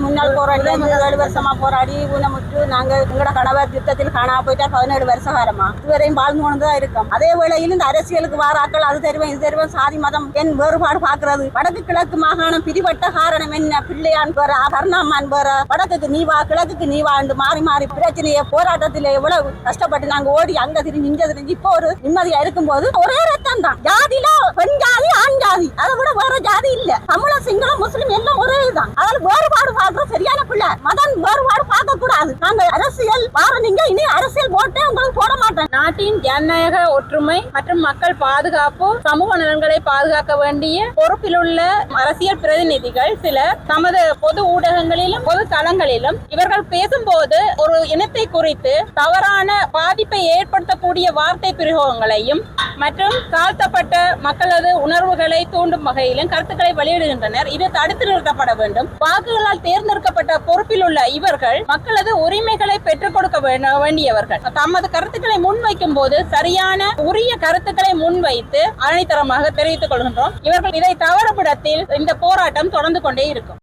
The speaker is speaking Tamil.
முன்னாள் போராடி 7 வருஷமா போராடி ஊனமுற்று நாங்க எங்களோட கணவர் யுத்தத்தில் காணா போயிட்டா 17 வருஷ காலமா இதுவரையும் வாழ்ந்து கொண்டுதான் இருக்கோம். அதே வேளையில் இந்த அரசியலுக்கு வாராக்கள் அது தெரியும் இது தெரியும் சாதி மதம் என் வேறுபாடு பாக்குறது. வடக்கு கிழக்கு மாகாணம் பிரிபட்ட காரணம் என்ன? பிள்ளையான் பேர கருணாமான் பேர வடக்குக்கு நீ வா கிழக்குக்கு நீ வா மாறி மாறி பிரச்சனையை போராட்டத்தில் எவ்வளவு கஷ்டப்பட்டு நாங்க ஓடி அங்க திரிஞ்சு இங்க திரிஞ்சு இப்போ ஒரு நிம்மதியா இருக்கும் போது ஒரே ரத்தம் தான். ஜாதியில பெண் ஜாதி ஆண் ஜாதி அதை விட வேற ஜாதி இல்ல. தமிழ சிங்களம் முஸ்லிம் எல்லாம் ஒரே தான். அதில் வேறுபாடு பார்க்க சரியான பிள்ளை மதம் வேறுபாடு பார்க்க கூடாது. நாங்க அரசியல் பாருங்க இனி அரசியல் போட்டே உங்களுக்கு போட மாட்டேன். நாட்டின் ஜனநாயக ஒற்றுமை மற்றும் மக்கள் பாதுகாப்பு சமூக நலன்களை பாதுகாக்க வேண்டிய பொறுப்பில் உள்ள அரசியல் பிரதிநிதிகள் சிலர் தமது பொது ஊடகங்களிலும் பொது தளங்களிலும் இவர்கள் பேசும்போது ஒரு இனத்தை குறித்து தவறான பாதிப்பை ஏற்படுத்தக்கூடிய வார்த்தை பிரயோகங்களையும் மற்றும் தாழ்த்தப்பட்ட மக்களது உணர்வுகளை தூண்டும் வகையிலும் கருத்துக்களை வெளியிடுகின்றனர். இது தடுத்து நிறுத்தப்பட வேண்டும். வாக்குகளால் தேர்ந்தெடுக்கப்பட்ட பொறுப்பில் உள்ள இவர்கள் மக்களது உரிமைகளை பெற்றுக் கொடுக்க வேண்டியவர்கள். தமது கருத்துக்களை முன்வைக்கும் போது சரியான உரிய கருத்துக்களை முன்வைத்து அனைத்தரமாக தெரிவித்துக் கொள்கின்றோம். இவர்கள் இதை தவறுபடத்தில் இந்த போராட்டம் தொடர்ந்து கொண்டே இருக்கும்.